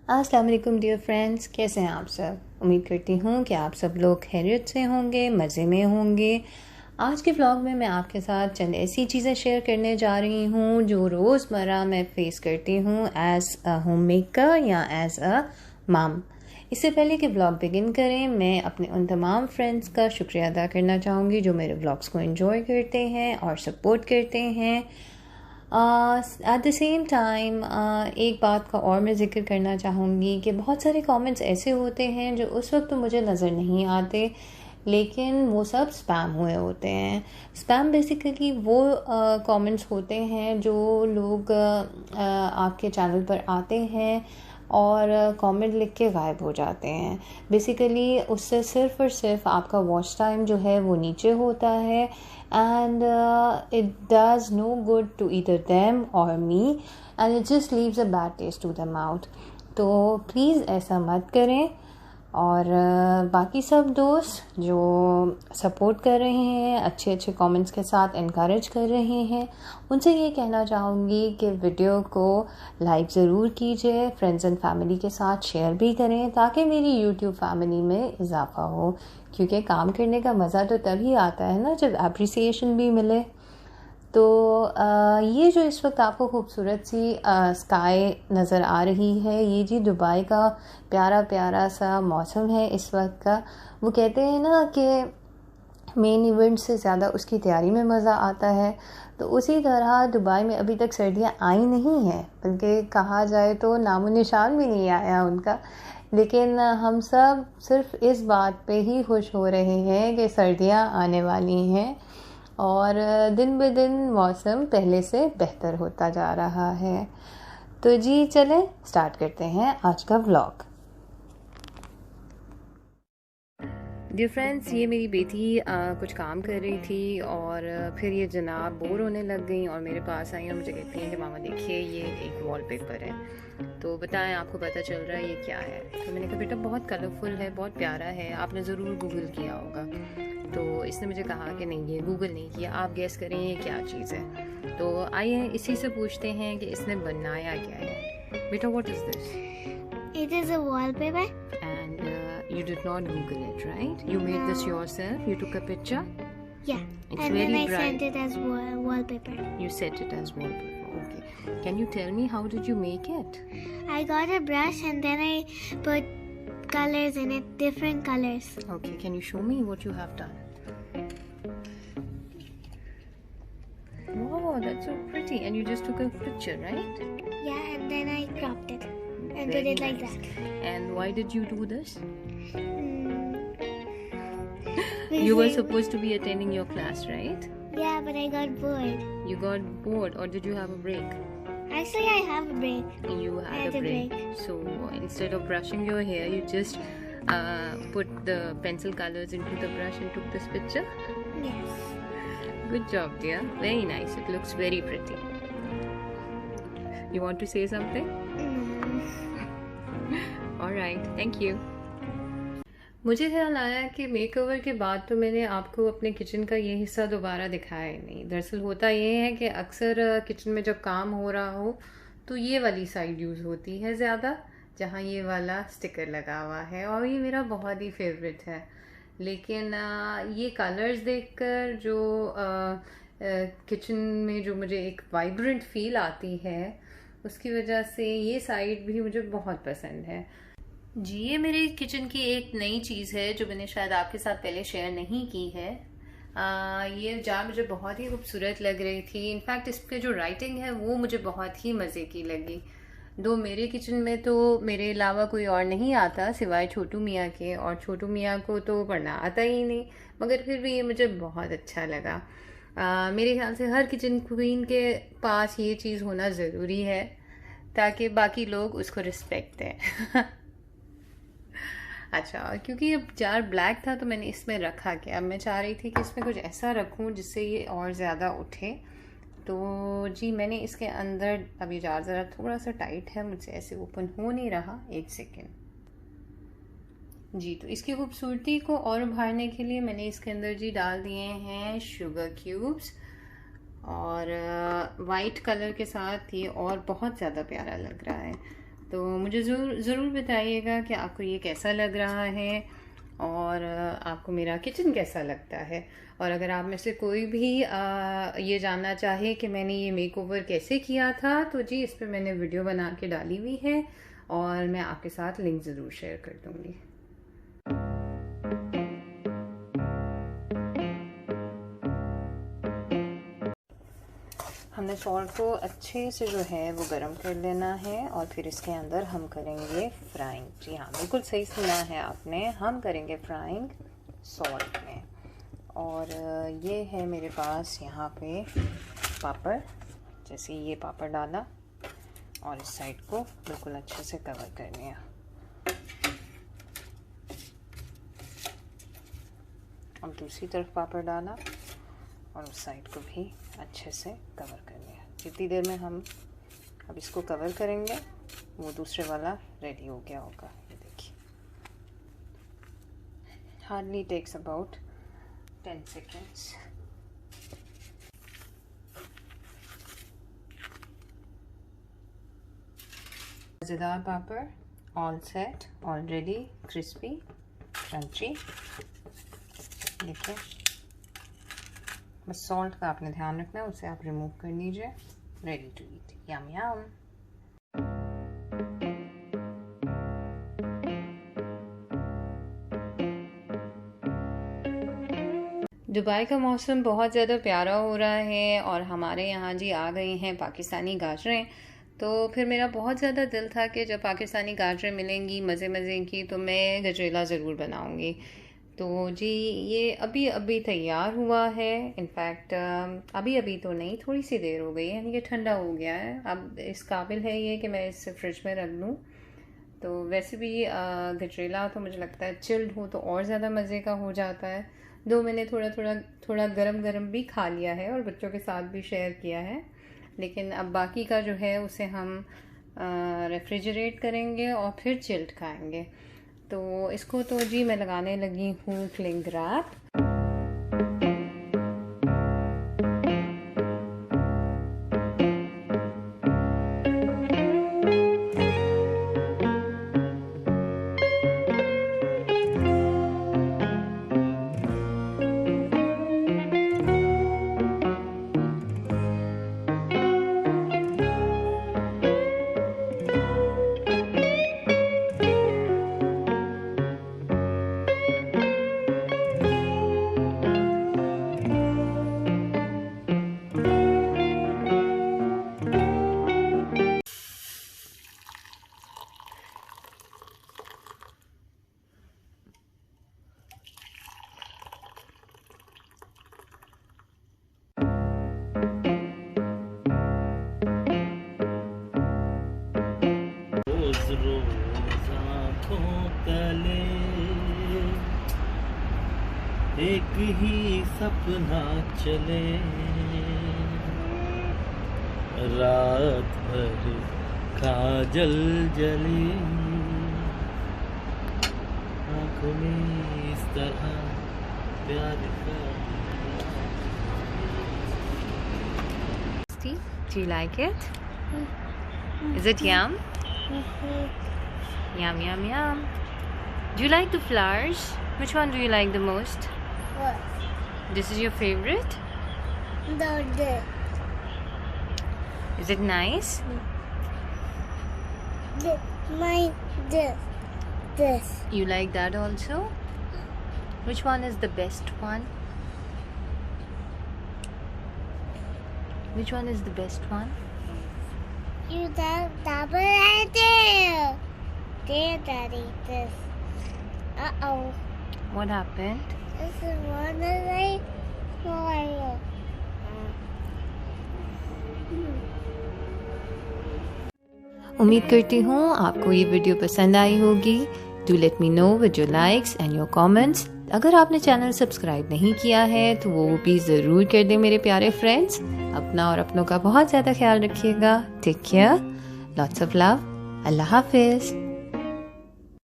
अस्सलाम वालेकुम dear friends, कैसे हैं आप सब। उम्मीद करती हूँ कि आप सब लोग खैरियत से होंगे, मज़े में होंगे। आज के व्लॉग में मैं आपके साथ चंद ऐसी चीज़ें शेयर करने जा रही हूँ जो रोज़मर्रा मैं फ़ेस करती हूँ एज़ अ होम मेकर या एज़ अ मम। इससे पहले कि व्लॉग बिगिन करें, मैं अपने उन तमाम फ्रेंड्स का शुक्रिया अदा करना चाहूँगी जो मेरे व्लॉग्स को एंजॉय करते हैं और सपोर्ट करते हैं। एट द सेम टाइम एक बात का और मैं ज़िक्र करना चाहूँगी कि बहुत सारे कमेंट्स ऐसे होते हैं जो उस वक्त तो मुझे नज़र नहीं आते, लेकिन वो सब स्पैम हुए होते हैं। स्पैम बेसिकली वो कमेंट्स होते हैं जो लोग आपके चैनल पर आते हैं और कमेंट लिख के गायब हो जाते हैं। बेसिकली उससे सिर्फ़ और सिर्फ आपका वॉच टाइम जो है वो नीचे होता है and it does no good to either them or me and it just leaves a bad taste to the mouth. तो प्लीज़ ऐसा मत करें। और बाकी सब दोस्त जो सपोर्ट कर रहे हैं, अच्छे अच्छे कमेंट्स के साथ इनकरेज कर रहे हैं, उनसे ये कहना चाहूँगी कि वीडियो को लाइक ज़रूर कीजिए, फ्रेंड्स एंड फैमिली के साथ शेयर भी करें ताकि मेरी यूट्यूब फैमिली में इजाफ़ा हो। क्योंकि काम करने का मज़ा तो तभी आता है ना जब अप्रिसिएशन भी मिले। तो ये जो इस वक्त आपको खूबसूरत सी स्काई नज़र आ रही है, ये जी दुबई का प्यारा प्यारा सा मौसम है इस वक्त का। वो कहते हैं ना कि मेन इवेंट से ज़्यादा उसकी तैयारी में मज़ा आता है, तो उसी तरह दुबई में अभी तक सर्दियाँ आई नहीं हैं, बल्कि कहा जाए तो नामो निशान भी नहीं आया उनका। लेकिन हम सब सिर्फ इस बात पे ही खुश हो रहे हैं कि सर्दियाँ आने वाली हैं और दिन ब दिन मौसम पहले से बेहतर होता जा रहा है। तो जी चलें स्टार्ट करते हैं आज का व्लॉग। डियर फ्रेंड्स, ये मेरी बेटी कुछ काम कर रही थी और फिर ये जनाब बोर होने लग गई और मेरे पास आई और मुझे कहती हैं कि मामा देखिए ये एक वॉलपेपर है, तो बताएं आपको पता चल रहा है ये क्या है। तो मैंने कहा बेटा बहुत कलरफुल है, बहुत प्यारा है, आपने ज़रूर गूगल किया होगा। तो इसने मुझे कहा कि नहीं ये गूगल नहीं किया, आप गेस करें ये क्या चीज़ है। तो आइए इसी से पूछते हैं कि इसने बनाया क्या है। बेटा what is this? It is a wallpaper. And you did not Google it, right? You made this yourself. You took a picture. Yeah. It's and very then I bright. sent it as wallpaper. You set it as wallpaper. Okay. Can you tell me how did you make it? I got a brush and then I put colors in it, different colors. Okay. Can you show me what you have done? Wow, that's so pretty. And you just took a picture, right? Yeah, and then I cropped it and Very put it like nice. that. And why did you do this? You were Because supposed to be attending your class, right? yeah, but I got bored. You got bored, or did you have a break? Actually, I have a break. You I had had a a break. break. So instead of brushing your hair, you just put the pencil colors into the brush and took this picture. Yes. Good job, dear. Very nice. It looks very pretty. You want to say something? All right. Thank you. मुझे ख्याल आया कि makeover के बाद तो मैंने आपको अपने किचन का ये हिस्सा दोबारा दिखाया ही नहीं। दरअसल होता ये है कि अक्सर किचन में जब काम हो रहा हो तो ये वाली साइड यूज़ होती है ज़्यादा, जहाँ ये वाला स्टिकर लगा हुआ है, और ये मेरा बहुत ही फेवरेट है। लेकिन ये कलर्स देखकर जो किचन में जो मुझे एक वाइब्रेंट फील आती है, उसकी वजह से ये साइड भी मुझे बहुत पसंद है। जी, ये मेरे किचन की एक नई चीज़ है जो मैंने शायद आपके साथ पहले शेयर नहीं की है। ये जार मुझे बहुत ही खूबसूरत लग रही थी। इनफैक्ट इस पे जो राइटिंग है वो मुझे बहुत ही मज़े की लगी। दो मेरे किचन में तो मेरे अलावा कोई और नहीं आता सिवाय छोटू मियाँ के, और छोटू मियाँ को तो पढ़ना आता ही नहीं, मगर फिर भी ये मुझे बहुत अच्छा लगा। मेरे ख्याल से हर किचन क्वीन के पास ये चीज़ होना ज़रूरी है ताकि बाकी लोग उसको रिस्पेक्ट दें। अच्छा, क्योंकि अब जार ब्लैक था तो मैंने इसमें रखा क्या, अब मैं चाह रही थी कि इसमें कुछ ऐसा रखूं जिससे ये और ज़्यादा उठे। तो जी मैंने इसके अंदर, अभी जार ज़रा थोड़ा सा टाइट है, मुझसे ऐसे ओपन हो नहीं रहा, एक सेकेंड जी। तो इसकी खूबसूरती को और उभारने के लिए मैंने इसके अंदर जी डाल दिए हैं शुगर क्यूब्स, और वाइट कलर के साथ ये और बहुत ज़्यादा प्यारा लग रहा है। तो मुझे ज़रूर बताइएगा कि आपको ये कैसा लग रहा है और आपको मेरा किचन कैसा लगता है। और अगर आप में से कोई भी ये जानना चाहे कि मैंने ये मेकओवर कैसे किया था, तो जी इस पर मैंने वीडियो बना के डाली हुई है और मैं आपके साथ लिंक ज़रूर शेयर कर दूँगी। हमने सॉल्ट को अच्छे से जो है वो गर्म कर लेना है और फिर इसके अंदर हम करेंगे फ्राइंग। जी हाँ, बिल्कुल सही सुना है आपने, हम करेंगे फ्राइंग सॉल्ट में। और ये है मेरे पास यहाँ पे पापड़, जैसे ये पापड़ डाला और इस साइड को बिल्कुल अच्छे से कवर कर लिया। अब दूसरी तरफ पापड़ डाला और उस साइड को भी अच्छे से कवर कर लिया। जितनी देर में हम अब इसको कवर करेंगे वो दूसरे वाला रेडी हो गया होगा। ये देखिए, हार्डली टेक्स अबाउट 10 seconds। मज़ेदार papad all set, already crispy crunchy. देखिए, बस सॉल्ट का आपने ध्यान रखना है, उसे आप रिमूव कर लीजिए। Ready to eat, yum yum. Dubai का मौसम बहुत ज़्यादा प्यारा हो रहा है और हमारे यहाँ जी आ गई हैं पाकिस्तानी गाजरें। तो फिर मेरा बहुत ज़्यादा दिल था कि जब पाकिस्तानी गाजरें मिलेंगी मज़े मज़े की तो मैं गजरेला ज़रूर बनाऊँगी। तो जी ये अभी तैयार हुआ है। इनफैक्ट अभी तो नहीं, थोड़ी सी देर हो गई है, यानी कि ठंडा हो गया है। अब इस काबिल है ये कि मैं इसे फ्रिज में रख लूँ। तो वैसे भी गजरेला तो मुझे लगता है चिल्ड हो तो और ज़्यादा मज़े का हो जाता है। दो मैंने थोड़ा गरम भी खा लिया है और बच्चों के साथ भी शेयर किया है, लेकिन अब बाकी का जो है उसे हम रेफ्रिजरेट करेंगे और फिर चिल्ड खाएंगे। तो इसको तो जी मैं लगाने लगी हूँ क्लिंग रैप। एक ही सपना चले, रात भर काजल जले, आँखों में इस तरह प्यार का। Do you like it? Is it yum? Yum yum yum. Do you like the flowers? Which one do you like the most? What? This is your favorite? The Is it nice? this. You like that also? Which one is the best one? Which one is the best one? You the double idea. There, Daddy. This. Uh-oh. What happened? This is one of the fire. उम्मीद करती हूँ आपको ये video पसंद आई होगी। Do let me know with your likes and your comments. अगर आपने channel subscribe नहीं किया है तो वो भी ज़रूर कर दें मेरे प्यारे फ्रेंड्स। अपना और अपनों का बहुत ज़्यादा ख्याल रखिएगा। Take care, lots of love, Allah हाफिज़।